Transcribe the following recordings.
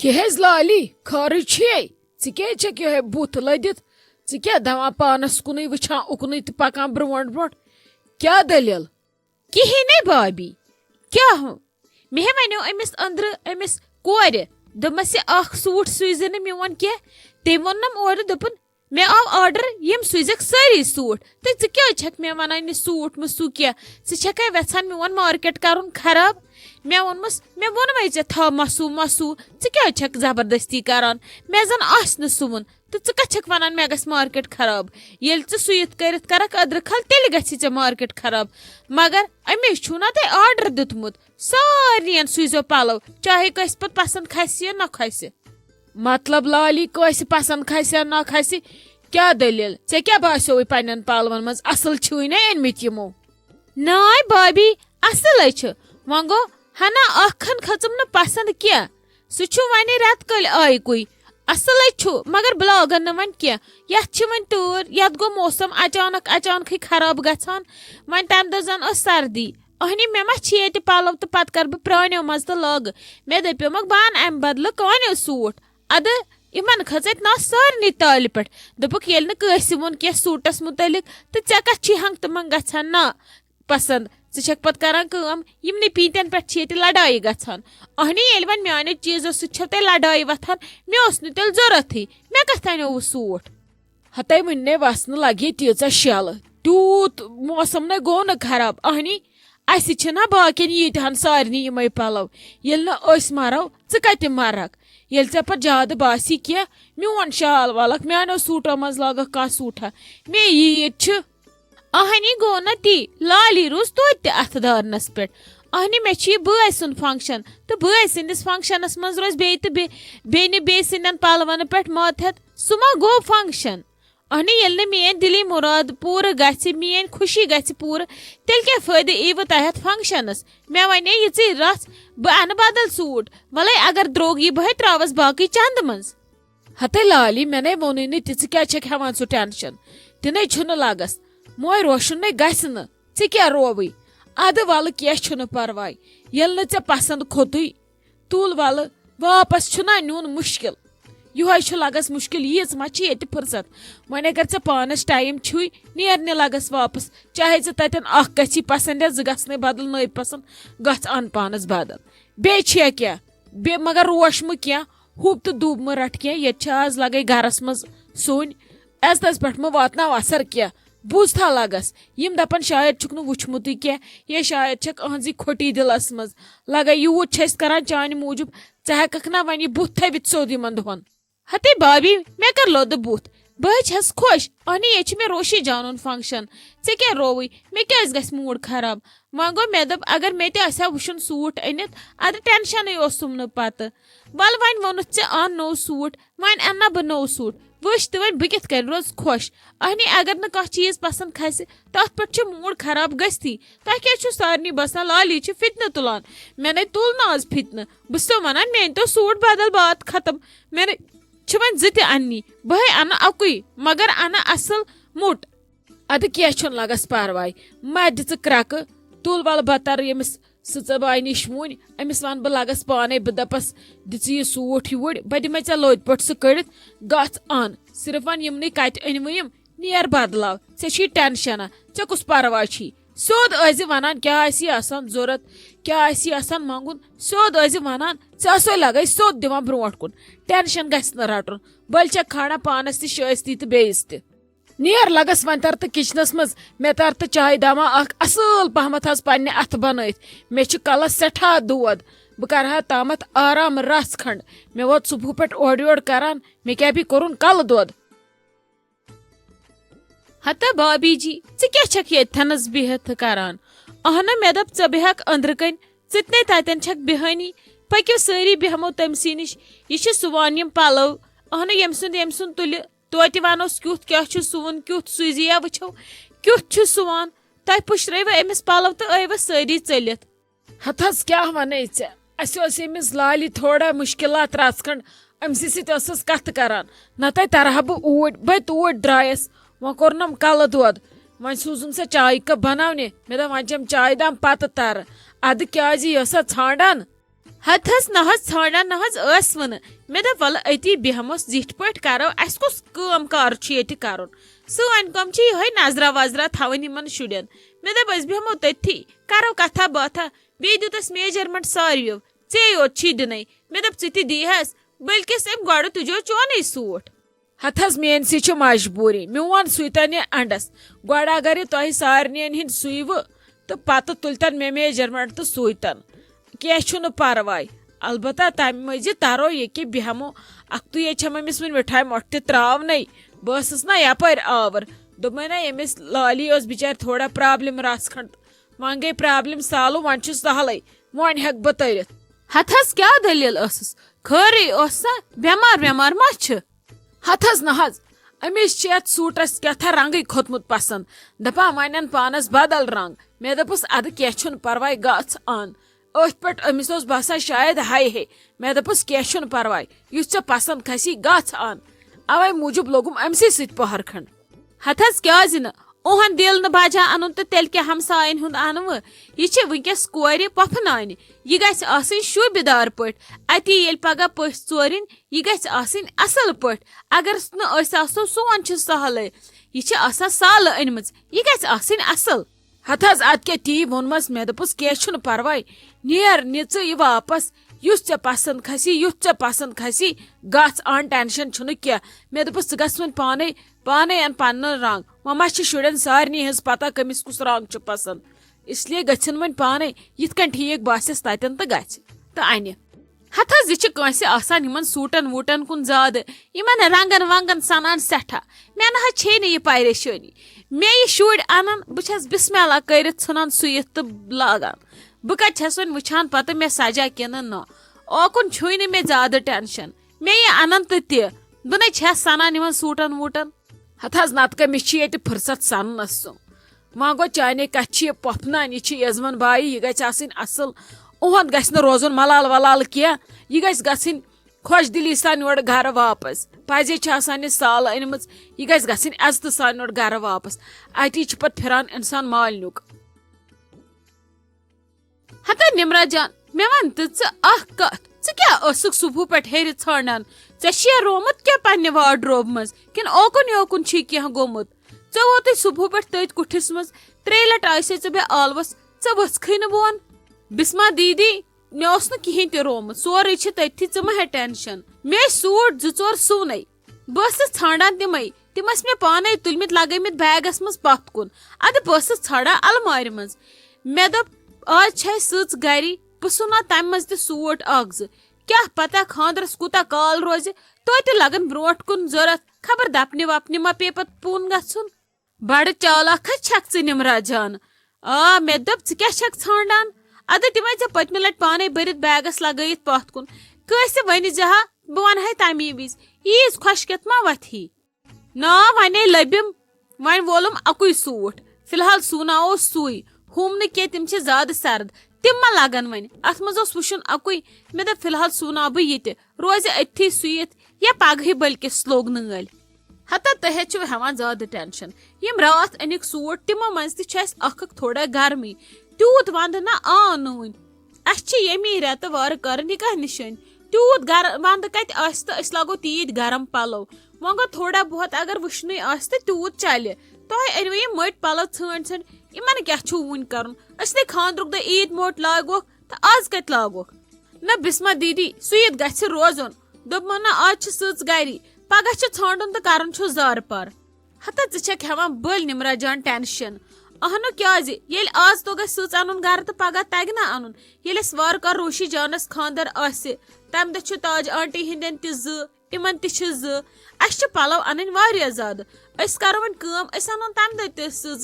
کیٛازِ لالی خٲرٕے چھُیے ژٕ کیٛازِ چھکھ یِہوے بُتھ لٔدِتھ ژٕ کیٛاہ دَپان پانس کُنُے وٕچھان اُکنُے تہٕ پکان برٛونٛٹھ برٛونٛٹھ کیٛاہ دٔلیٖل؟ کِہیٖنۍ نے بھابی کیٛاہ مےٚ وَنیو أمِس أنٛدرٕ أمِس کورِ دوٚپمَس یہِ اکھ سوٗٹ سُوزِ نہٕ میون کینٛہہ تٔمۍ ووٚننم اورٕ دوٚپُن مےٚ آو آرڈر یِم سُوزٮ۪کھ سٲری سوٗٹ تہٕ ژٕ کیٛازِ چھکھ مےٚ وَنان یہِ سوٗٹ مہٕ سُہ کینٛہہ ژٕ چھکھا وٮ۪ژھان میون مارکیٹ کَرُن خراب مےٚ ووٚنمَس مےٚ ووٚنمَے ژےٚ تھاو مَسوٗ مَسوٗ ژٕ کیٛازِ چھکھ زبردستی کَران مےٚ زَن آسہِ نہٕ سُوُن تہٕ ژٕ کَتھ چھکھ وَنان مےٚ گژھِ مارکیٹ خراب ییٚلہِ ژٕ سُوِتھ کٔرِتھ کَرکھ أدرٕ کھل تیٚلہِ گژھی ژےٚ مارکیٹ خراب مگر أمِس چھُو نا تۄہہِ آرڈر دیُتمُت سارنِین سُوزیو پَلو چاہے کٲنٛسہِ پَتہٕ پسنٛد کھسہِ یا نہ کھسہِ. مطلب لالی کٲنٛسہِ پسنٛد کھسہِ یا نہ کھسہِ کیٛاہ دٔلیٖل ژےٚ کیٛاہ باسیووُے پننٮ۪ن پَلوَن منٛز اصٕل چھُوٕے نا أنمٕتۍ یِمو؟ ناے بھابی اصٕلے چھُ وۄنۍ گوٚو ہنا اکھ ہن کھٔژٕم نہٕ پسنٛد کینٛہہ سُہ چھُ وۄنۍ رٮ۪تہٕ کٲلۍ آیہِ کُے اصٕلے چھُ مگر بہٕ لاگن نہٕ وۄنۍ کینٛہہ یتھ چھِ وۄنۍ تۭر یتھ گوٚو موسم اچانکھٕے خراب گژھان وۄنۍ تمہِ دۄہ زن ٲس سردی اہنی مےٚ ما چھِ ییٚتہِ پلو تہٕ پتہٕ کرٕ بہٕ پرٛانیو منٛز تہٕ لاگہٕ مےٚ دٔپیومکھ بہٕ انہٕ امہِ بدلہٕ کانیو سوٗٹ ادٕ یِمن کھٔژ اتہِ نا سارنٕے تالہِ پٮ۪ٹھ دوٚپُکھ ییٚلہِ نہٕ کٲنٛسہِ ووٚن کینٛہہ سوٗٹس مُتعلق تہٕ ژےٚ کتھ چھی ہنٛگ تہٕ منٛگ گژھان نا پسنٛد ژٕ چھکھ پتہٕ کران کٲم یِمنٕے پیٖنتٮ۪ن پٮ۪ٹھ چھِ ییٚتہِ لڑایہِ گژھان اہنی ییٚلہِ وۄنۍ میانیو چیٖزو سۭتۍ چھو تۄہہِ لڑایہِ وۄتھان مےٚ اوس نہٕ تیٚلہِ ضروٗرتھٕے مےٚ کتھ انیووُ سوٗٹ ہتے وٕنہِ وسنہٕ لگہِ تیٖژاہ شیلہٕ تیوٗت موسم نے گوٚو نہٕ خراب اہنی اسہِ چھِنا باقین ییٖتہن سارنٕے یِمے پلو ییٚلہِ نہٕ أسۍ مرو ژٕ کتہِ مرکھ ییٚلہِ ژےٚ پتہٕ زیادٕ باسی کینٛہہ میون شال والکھ میانیو سوٗٹو منٛز لاگکھ کانٛہہ سوٗٹھا مےٚ ییٖت چھُ اہنی گوٚو نا تی لالی روٗز توتہِ تہِ اتھٕ دارنس پٮ۪ٹھ اہنی مےٚ چھُ یہِ بٲے سُنٛد فنٛکشن تہٕ بٲے سٕنٛدِس فنٛکشنس منٛز روزِ بیٚیہِ تہٕ بیٚنہِ بیٚیہِ سٕنٛدٮ۪ن پلون پٮ۪ٹھ ماتحت سُہ ما گوٚو فنٛکشن اہنی ییٚلہِ نہٕ میٲنۍ دِلی مُراد پوٗرٕ گژھِ میٲنۍ خوشی گژھِ پوٗرٕ تیٚلہِ کیٛاہ فٲیدٕ ییٖوٕ تۄہہِ اتھ فنٛکشنس مےٚ ونے یِژٕے رژھ بہٕ انہٕ بدل سوٗٹ وَلے اگر درٛوگ یی بہٕ تراوس باقٕے چندٕ منٛز ہتے لالی مےٚ نے ووٚنُے نہٕ تہِ ژٕ کیٛازِ چھکھ ہٮ۪وان سُہ ٹینشن تِنَے چھُنہٕ لگس موے روشن نے گژھِ نہٕ ژٕ کیٛاہ رووٕے ادٕ ولہٕ کینٛہہ چھُنہٕ پرواے ییٚلہِ نہٕ ژےٚ پسنٛد کھوٚتُے تُل ولہٕ واپس چھُنا نیُن مُشکل یِہوے چھُ لگس مُشکل ییٖژ ما چھِ ییٚتہِ فرست وۄنۍ اگر ژےٚ پانس ٹایم چھُے نیرنہِ لگس واپس چاہے ژٕ تتٮ۪ن اکھ گژھی پسنٛد یا زٕ گژھنَے بدل نٔے پسنٛد گژھ ان پانس بدل بیٚیہِ چھےٚ کینٛہہ بیٚیہِ مگر روش مہٕ کینٛہہ ہوٚب تہٕ دوٚب مہٕ رٹ کینٛہہ ییٚتہِ چھِ آز لگے گرس منٛز سوٚنۍ عزتس پٮ۪ٹھ مہٕ واتناو اثر کینٛہہ بوٗزتھا لگس یِم دپن شاید چھُکھ نہٕ وٕچھمُتٕے کینٛہہ یا شاید چھکھ أہنٛزٕے کھوٹی دِلس منٛز لگے یوٗت چھِ أسۍ کران چانہِ موٗجوٗب ژٕ ہٮ۪ککھ نا وۄنۍ یہِ بُتھ تھٲوِتھ سیوٚد یِمن دۄہن ہتے بھابی مےٚ کر لوٚدٕ بُتھ بہٕ چھس خۄش اہنی ییٚتہِ چھُ مےٚ روشی جانُن فنٛکشن ژےٚ کیٛاہ رووٕے مےٚ کیٛازِ گژھِ موٗڈ خراب وۄنۍ گوٚو مےٚ دوٚپ اگر مےٚ تہِ آسہِ ہا وٕچھُن سوٗٹ أنِتھ ادٕ ٹینشنٕے اوسُم نہٕ پتہٕ ولہٕ وۄنۍ ووٚنُتھ ژےٚ ان نوٚو سوٗٹ وۄنۍ اننا بہٕ نوٚو سوٗٹ وٕچھ تہٕ وۄنۍ بہٕ کِتھ کٔنۍ روز خۄش اہنی اگر نہٕ کانٛہہ چیٖز پسنٛد کھسہِ تتھ پٮ۪ٹھ چھُ موٗڈ خراب گژھتھٕے تۄہہِ کیٛازِ چھُو سارنٕے باسان لالی چھِ فتنہٕ تُلان مےٚ نے تُل نہٕ آز فتنہٕ بہٕ چھسو ونان مےٚ أنۍتو سوٗٹ بدل بات ختم مےٚ نے چھِ وۄنۍ زٕ تہِ اننی بہے انہٕ اکُے مگر انہٕ اصٕل موٚٹ ادٕ کینٛہہ چھُنہٕ لگس پرواے ما دِ ژٕ کرٛکہٕ تُل ولہٕ بتر ییٚمِس سٕژٕ باے نِش وُنۍ أمِس ونہٕ بہٕ لگس پانے بہٕ دپس دِژٕ یہِ سوٗٹ یوٗرۍ بہٕ دِمے ژےٚ لوٚتۍ پٲٹھۍ سُہ کٔڑِتھ گژھ ان صرف ون یِمنٕے کتہِ أنۍوٕیِم نیر بدلاو ژےٚ چھی ٹینشنا ژےٚ کُس پرواے چھی سیوٚد ٲسۍ ونان کیٛاہ آسی آسان ضوٚرتھ کیٛاہ آسی آسان منٛگُن سیوٚد ٲسۍ ونان ژےٚ آسوے لگے سیوٚد دِوان برونٛٹھ کُن ٹینشن گژھِ نہٕ رٹُن بٔلۍ چھکھ کھالان پانس تہِ شٲیستی تہٕ بیٚیِس تہِ نیر لگس وۄنۍ تر تہٕ کچنس منٛز مےٚ تر تہٕ چایہِ داما اکھ اصٕل پہمتھ حظ پننہِ اتھٕ بنٲیِتھ مےٚ چھُ کلس سٮ۪ٹھاہ دود بہٕ کرٕ ہا تامتھ آرام رژھ کھنڈ مےٚ ووت صبحہٕ پٮ۪ٹھ اورٕ یورٕ کران مےٚ کیٛاہ پیٚیہِ کوٚرُن کلہٕ دود ہتا بھابی جی ژٕ کیٛاہ چھکھ ییٚتھنس بِہِتھ کران اہنہٕ مےٚ دوٚپ ژٕ بیٚہکھ أنٛدرٕ کَنۍ ژٕ تہِ نے تتٮ۪ن چھکھ بیہٲنی پٔکِو سٲری بیہمو تٔمسٕے نِش یہِ چھِ سُوان یِم پلو اہنہٕ ییٚمہِ سُنٛد تُلہِ توتہِ ونوس کیُتھ کیٛاہ چھُ سُوُن کیُتھ سوٗزِ یا وٕچھو کیُتھ چھُ سُوان تۄہہِ پُشرٲوٕ أمِس پلو تہٕ ٲیوٕ سٲری ژٔلِتھ ہتھ حظ کیٛاہ ونے ژےٚ اسہِ اوس أمِس لالہِ تھوڑا مُشکِلات رژھ کھنڈ أمسٕے سۭتۍ ٲسٕس کتھ کران نتہٕ ترہا بہٕ اوٗرۍ بہٕ توٗرۍ درٛایس وۄنۍ کوٚرنم کلہٕ دود وۄنۍ سوٗزُم سۄ چایہِ کپ بناونہِ مےٚ دوٚپ وۄنۍ چٮ۪م چایہِ دام پتہٕ ترٕ ادٕ کیٛازِ یہِ ٲسا ژھانڈان ہتھس نہس ژھانڈان نہس ٲس ونہٕ مےٚ دوٚپ وَلہٕ أتی بیٚہموس زِٹھۍ پٲٹھۍ کرو اَسہِ کُس کٲم کار چھُ ییٚتہِ کَرُن سٲنۍ کٲم چھِ یِہوے نظرا وظرا تھاوٕنۍ یِمن شُرٮ۪ن مےٚ دوٚپ أسۍ بیٚہمو تٔتھی کرو کتھا باتھا بیٚیہِ دیُت اَسہِ میجرمنٹ ساروِیو ژے یوت چھی دِنٕے مےٚ دوٚپ ژٕ تہِ دیٖہَس بٔلکِس أمۍ گۄڈٕ تُجو چونٕے سوٗٹ ہتھ حظ میٲنۍ سی چھِ مجبوٗری میون سُیتن یہِ انڈس گۄڈٕ اگر یہِ تۄہہِ سارنٕے ہٕنٛدۍ سُیوٕ تہٕ پتہٕ تُلتن مےٚ میجرمنٹ تہٕ سُیتن کینٛہہ چھُنہٕ پرواے البتہ تمہِ مٔزیٖد ترو یہِ کہِ بیٚہمو اکھتُے ییٚتہِ چھم أمِس وُنہِ مِٹھایہِ مۄٹھ تہِ تراونَے بہٕ ٲسٕس نا یپٲرۍ آور دوٚپمَے نا أمِس لٲلی ٲس بِچارِ تھوڑا پرابلم رژھ کھنڈ وۄنۍ گٔے پرابلم سالو وۄنۍ چھُ سہلٕے وۄنۍ ہٮ۪کہٕ بہٕ تٔرِتھ ہتھس کیٛاہ دٔلیٖل ٲسٕس خٲرٕے اوسا بٮ۪مار وٮ۪مار ما چھِ ہتھ حظ نہ حظ أمِس چھِ یتھ سوٗٹس کیٛاہ رنگٕے کھوٚتمُت پسنٛد دپان وۄنۍ ان پانس بدل رنگ مےٚ دوٚپُس ادٕ کینٛہہ چھُنہٕ پرواے گژھ ان أتھۍ پٮ۪ٹھ أمِس اوس باسان شاید ہاے ہے مےٚ دوٚپُس کینٛہہ چھُنہٕ پرواے یُس ژےٚ پسنٛد کھسی گژھ ان اوے موٗجوٗب لوگُم أمسٕے سۭتۍ پہر کھنڈ ہتھس کیٛازِ نہٕ اوہن دِل نہٕ بجان انُن تہٕ تیٚلہِ کیٛاہ ہمساین ہُنٛد انوٕ یہِ چھِ وٕنکیٚس کورِ پۄپھنانہِ یہِ گژھِ آسٕنۍ شوٗبِدار پٲٹھۍ اتی ییٚلہِ پگاہ پٔژھۍ ژورِنۍ یہِ گژھِ آسٕنۍ اصل پٲٹھۍ اگر نہٕ أسۍ آسو سون چھُ سہلٕے یہِ چھِ آسان سالہٕ أنمٕژ یہِ گژھِ آسٕنۍ اصل ہتھ حظ ادٕ کیٛاہ تی ووٚنمس مےٚ دوٚپُس کینٛہہ چھُنہٕ پرواے نیر نِژٕ یہِ واپس یُس ژےٚ پسنٛد کھسی یُتھ ژےٚ پسنٛد کھسی گژھ ان ٹینشن چھُنہٕ کینٛہہ مےٚ دوٚپُس ژٕ گژھ وۄنۍ پانے ان پنُن رنگ وۄنۍ ما چھِ شُرٮ۪ن سارنٕے ہٕنٛز پتہ کٔمِس کُس رنگ چھُ پسنٛد اسلیے گژھن وۄنۍ پانے یِتھ کٔنۍ ٹھیٖک باسٮ۪س تتٮ۪ن تہٕ گژھِ تہٕ انہِ ہتھ حظ یہِ چھِ کٲنٛسہِ آسان یِمن سوٗٹن ووٗٹن کُن زیادٕ یِمن رنگن ونگن سنان سٮ۪ٹھاہ مےٚ نہ حظ چھے نہٕ یہِ پریشٲنی مےٚ یہِ شُرۍ انان بہٕ چھس بسم اللہ کٔرِتھ ژھٕنان سُیِتھ تہٕ لاگان بہٕ کتہِ چھس وۄنۍ وٕچھان پتہٕ مےٚ سجا کِنہٕ نہ اوکُن چھُے نہٕ مےٚ زیادٕ ٹینشن مےٚ یہِ انان تہٕ تہِ بہٕ نَے چھس سنان یِمن سوٗٹن ووٗٹن ہتھ حظ نتہٕ کٔمِس چھِ ییٚتہِ فٕرست سننس وۄنۍ گوٚو چانے کتھ چھِ یہِ پۄپھنان یہِ چھِ یزمن باے یہِ گژھِ آسٕنۍ اصل اُہُنٛد گژھِ نہٕ روزُن ملال ولال کینٛہہ یہِ گژھِ گژھٕنۍ خۄش دِلی سان یورٕ گرٕ واپس پزے چھِ آسان یہِ سالہٕ أنمٕژ یہِ گژھِ گژھٕنۍ عزتہٕ سان یورٕ گرٕ واپس اتی چھُ پتہٕ پھران انسان مالنیُک ہتا نمرا جان مےٚ ون تہٕ ژٕ اکھ کتھ ژٕ کیٛاہ ٲسٕکھ صبحہٕ پٮ۪ٹھ ہیرِ ژھانڈان ژےٚ شیرومُت کیٛاہ پننہِ واڈروب منٛز کِنہٕ اوکُن یوکُن چھُے کینٛہہ گوٚمُت ژےٚ ووتُے صبحہٕ پٮ۪ٹھ تٔتھۍ کُٹھِس منٛز 3 لٹہِ آسے ژٕ مےٚ آلوس ژٕ ؤژھکھٕے نہٕ بۄن بسما دیدی مےٚ اوس نہٕ کِہینۍ تہِ رومُت سورُے چھُ تٔتھی ژٕ مہ ہےٚ ٹینشن مےٚ ٲسۍ سوٗٹ 2-4 سُونٕے بہٕ ٲسٕس ژھانڈان تِمے تِم ٲسۍ مےٚ پانے تُلمٕتۍ لگٲمٕتۍ بیگس منٛز پتھ کُن ادٕ بہٕ ٲسٕس ژھانڈان المارِ منٛز مےٚ دوٚپ آز چھِ اَسہِ سٕژ گری بہٕ سُونا تمہِ منٛز تہِ سوٗٹ 1-2 کیٛاہ پتہ خاندرس کوٗتاہ کال روزِ توتہِ لگن برونٹھ کُن ضروٗرت خبر دپنہِ وپنہِ ما پیٚیہِ پتہٕ پوٚن گژھُن بڑٕ چالاک حظ چھکھ ژٕ نمرا جان مےٚ دوٚپ ژٕ کیٛاہ چھکھ ژھانڈان ادٕ تِمے ژےٚ پٔتمہِ لٹہِ پانے بٔرِتھ بیگس لگٲیِتھ پتھ کُن کٲنٛسہِ ؤنہِ زِہا بہٕ ونہٕ ہے تمی وِزِ ییٖژ خۄشکٮ۪تھ ما وتھی نا ونے لٔبِم وۄنۍ وولُم اکُے سوٗٹ فی الحال سُوناوو سُے ہُم نہٕ کینٛہہ تِم چھِ زیادٕ سرد تِم ما لگن وۄنۍ اتھ منٛز اوس وٕچھُن اکُے مےٚ دوٚپ فی الحال سُوناو بہٕ یہِ تہِ روزِ أتھی سُیِتھ یا پگہٕے بٔلکِس لوگ نٲلۍ ہتا تُہۍ حظ چھِو ہٮ۪وان زیادٕ ٹینشن یِم راتھ أنِکھ سوٗٹ تِمو منٛز تہِ چھُ اسہِ اکھ تھوڑا گرمی تیوٗت ونٛدٕ نہ نہٕ وُنہِ اسہِ چھِ ییٚمی رٮ۪تہٕ وارٕ کران یہِ کانٛہہ نِشٲنۍ تیوٗت ونٛدٕ کتہِ آسہِ تہٕ أسۍ لاگو تیٖتۍ گرم پلو وۄنۍ گوٚو تھوڑا بہت اگر وٕشنُے آسہِ تہٕ تیوٗت چلہِ تۄہہِ أنوٕ یِم مٔٹۍ پلو ژھٲنٛڈۍ یِمن کیٛاہ چھُو وُنہِ کرُن أسۍ نَے خاندرُک دۄہ عیٖد موٹ لاگوکھ تہٕ آز کتہِ لاگوکھ نہ بسما دیدی سُیِتھ گژھِ روزُن دوٚپمو نہ آز چھِ سٕژ گری پگاہ چھُ ژھانڈُن تہٕ کرُن چھُ زارٕ پار ہتا ژٕ چھکھ ہٮ۪وان بٔلۍ نمرا جان ٹینشن اہنو کیٛازِ ییٚلہِ آز توٚگ اَسہِ سٕژ انُن گرٕ تہٕ پگاہ تگہِ نہ انُن ییٚلہِ اَسہِ وارٕ کار روشی جانس خاندر آسہِ تمہِ دۄہ چھُ تاج آنٹی ہٕنٛدٮ۪ن تہِ 2 یِمن تہِ چھِ 2 اَسہِ چھِ پلو انٕنۍ واریاہ زیادٕ أسۍ کرو وۄنۍ کٲم أسۍ انون تمہِ دۄہ تہِ سٕژ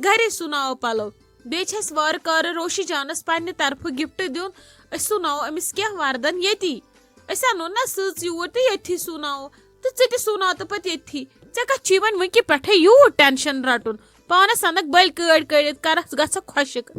گرے سُوناوو پلو بیٚیہِ چھِ اَسہِ وارٕ کارٕ روشی جانس پننہِ طرفہٕ گفٹ دیُن أسۍ سُوناوو أمِس کینٛہہ وردن ییٚتی أسۍ انو نہ سٕژ یوٗرۍ تہٕ ییٚتھی سُوناوو تہٕ ژٕ تہِ سُوناو تہٕ پتہٕ ییٚتھی ژےٚ کتھ چھُے وۄنۍ وٕنکہِ پٮ۪ٹھے یوٗت ٹینشن رٹُن پانس انکھ بٔلۍ کٲڑۍ کٔڑِتھ کرکھ گژھکھ خۄشِک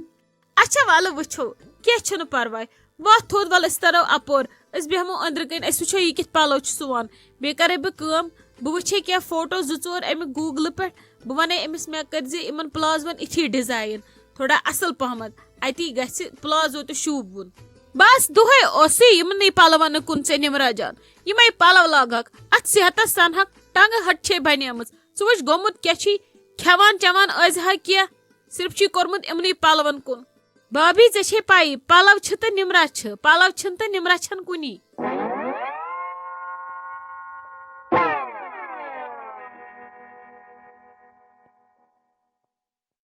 اچھا ولہٕ وٕچھو کینٛہہ چھُنہٕ پرواے وتھ تھوٚد ول أسۍ ترو اپور أسۍ بیٚہمو أنٛدرٕ کٔنۍ أسۍ وٕچھو یہِ کِتھ پلو چھُ سُوان بیٚیہِ کرے بہٕ کٲم بہٕ وٕچھے کینٛہہ فوٹو 2-4 امیُک گوٗگلہٕ پٮ۪ٹھ بہٕ ونے أمِس مےٚ کٔرزِ یِمن پلازون یِتھی ڈِزاین تھوڑا اصل پہمتھ اتی گژھِ پلازو تہِ شوٗبوُن بس دہے اوسے یمنی پلون کن ژے نمرا جان یمے پلو لاگہک ات صحتس سنہک ٹنگہ ہٹ چھ بنیمٕژ ژٕ وٕچھ گوٚمُت کیاہ چھی کھٮ۪وان چٮ۪وان ٲسۍ کینٛہہ صرف چھی کوٚرمُت یمنی پلون کُن. بھابی ژےٚ چھے پایی پلو چھ تہٕ نمرا چھ پلو چھِنہٕ تہٕ نمرا چھنہٕ کُنی.